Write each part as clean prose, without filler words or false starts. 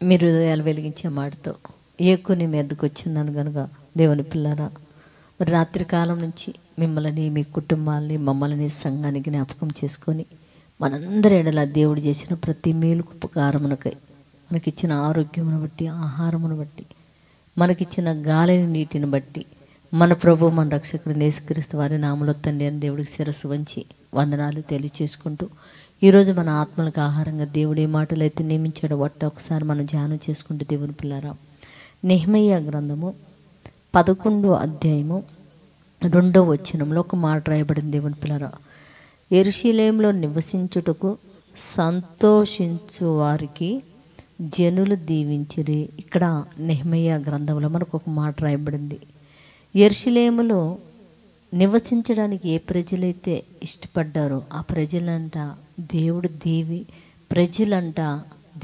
మీరు హృదయాలు వెలిగించే మాటతో ఏకుని మీదకు వచ్చిన్నాను కనుక దేవుని పిల్లరా, మరి రాత్రి కాలం నుంచి మిమ్మల్ని, మీ కుటుంబాలని, మమ్మల్ని, సంఘాన్ని జ్ఞాపకం చేసుకొని మనందరి ఎడల దేవుడు చేసిన ప్రతి మేలు ఉపకారమునకై, మనకిచ్చిన ఆరోగ్యమును బట్టి, ఆహారమును బట్టి, మనకిచ్చిన గాలిని, నీటిని బట్టి, మన ప్రభు మన రక్షకుడు యేసుక్రీస్తు వారి నామములో తండ్రి అని దేవుడికి శిరస్సు వంచి వందనాలు తెలియచేసుకుంటూ, ఈరోజు మన ఆత్మలకు ఆహారంగా దేవుడు ఏ మాటలు అయితే నియమించాడో వాటి ఒకసారి మనం ధ్యానం చేసుకుంటూ దేవుని పిల్లరా, నెహెమీయా గ్రంథము 11వ అధ్యాయము 2వ వచనంలో ఒక మాట రాయబడింది. దేవుని పిల్లరా, యెరూషలేములో నివసించుటకు సంతోషించు వారికి జనులు దీవించిరి. ఇక్కడ నెహెమీయా గ్రంథంలో మనకు ఒక మాట రాయబడింది. యెరూషలేములో నివసించడానికి ఏ ప్రజలైతే ఇష్టపడ్డారో ఆ ప్రజలంట దేవుడు ప్రజలంట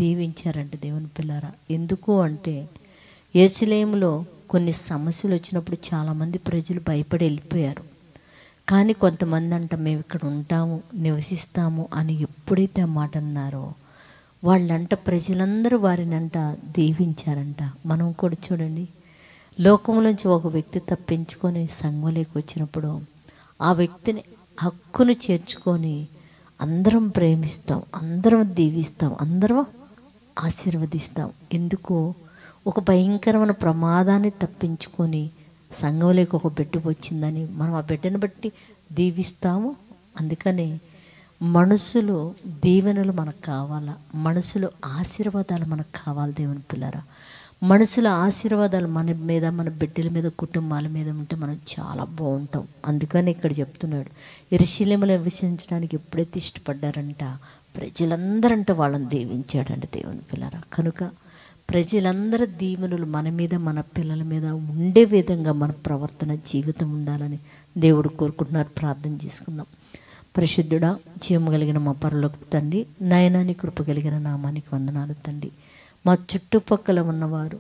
దీవించారంట. దేవుని పిల్లారా, ఎందుకు అంటే యెరూషలేములో కొన్ని సమస్యలు వచ్చినప్పుడు చాలామంది ప్రజలు భయపడి వెళ్ళిపోయారు. కానీ కొంతమంది అంట మేము ఇక్కడ ఉంటాము, నివసిస్తాము అని ఎప్పుడైతే ఆ మాట అన్నారో వాళ్ళంట ప్రజలందరూ వారినంట దీవించారంట. మనం కూడా చూడండి, లోకంలోంచి ఒక వ్యక్తి తప్పించుకొని సంఘంలోకి వచ్చినప్పుడు ఆ వ్యక్తిని హక్కును చేర్చుకొని అందరం ప్రేమిస్తాం, అందరం దీవిస్తాం, అందరం ఆశీర్వదిస్తాం. ఎందుకు? ఒక భయంకరమైన ప్రమాదాన్ని తప్పించుకొని సంఘంలోకి ఒక బిడ్డ వచ్చిందని మనం ఆ బిడ్డను బట్టి దీవిస్తాము. అందుకనే మనసులో దీవెనలు మనకు కావాలా, మనసులో ఆశీర్వాదాలు మనకు కావాలి. దేవుని పిల్లరా, మనసులో ఆశీర్వాదాలు మన మీద, మన బిడ్డల మీద, కుటుంబాల మీద ఉంటే మనం చాలా బాగుంటాం. అందుకని ఇక్కడ చెప్తున్నాడు, యెరూషలేములో నివసించడానికి ఎప్పుడైతే ఇష్టపడ్డారంట ప్రజలందరంట వాళ్ళని దీవించాడంట. దేవుని పిల్లరా, కనుక ప్రజలందరి దీవెనలు మన మీద, మన పిల్లల మీద ఉండే విధంగా మన ప్రవర్తన, జీవితం ఉండాలని దేవుడు కోరుకుంటున్నారు. ప్రార్థన చేసుకుందాం. పరిశుద్ధుడా, జీవము కలిగిన మా పరలోకపు తండ్రి, నయనాని కృప కలిగిన నామానికి వందనాలు తండ్రి. మా చుట్టుపక్కల ఉన్నవారు,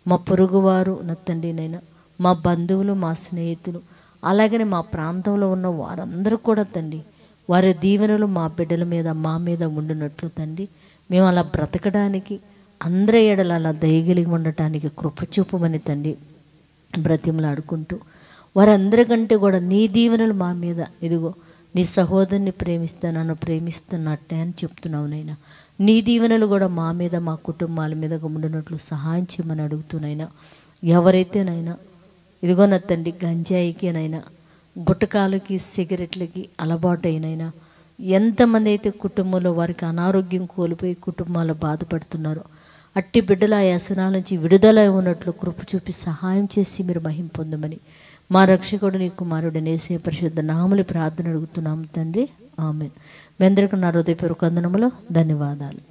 మా పొరుగువారు నా తండ్రి నైనా, మా బంధువులు, మా స్నేహితులు, అలాగనే మా ప్రాంతంలో ఉన్న వారందరూ కూడా తండ్రి వారి దీవెనలు మా బిడ్డల మీద, మా మీద ఉండినట్లు తండ్రి మేము అలా బ్రతకడానికి, అందరి ఎడల అలా దయగలిగి ఉండటానికి కృప చూపమని తండ్రి బ్రతిమలాడుకుంటూ, వారందరికంటే కూడా నీ దీవెనలు మా మీద, ఇదిగో నీ సహోదరుని ప్రేమిస్తే నన్ను ప్రేమిస్తున్నట్టే అని చెప్తున్నావు నైనా. నీ దీవెనలు కూడా మా మీద, మా కుటుంబాల మీద ఉండినట్లు సహాయం చేయమని అడుగుతున్నాయినా. ఎవరైతేనైనా ఇదిగో నా తండ్రి గంజాయికినైనా, గుట్టకాలకి, సిగరెట్లకి అలవాటు అయినైనా, ఎంతమంది అయితే కుటుంబంలో వారికి అనారోగ్యం కోల్పోయి కుటుంబాలు బాధపడుతున్నారో అట్టి బిడ్డల ఆ వ్యసనాల నుంచి విడుదల ఉన్నట్లు కృప చూపి సహాయం చేసి మీరు మహిమ పొందమని మా రక్షకుడు నీ కుమారుడు యేసయ్య పరిశుద్ధ నామములో ప్రార్థన అడుగుతున్నాము తండ్రి, ఆమేన్. మీ అందరికీ నా హృదయపూర్వక వందనములు, ధన్యవాదాలు.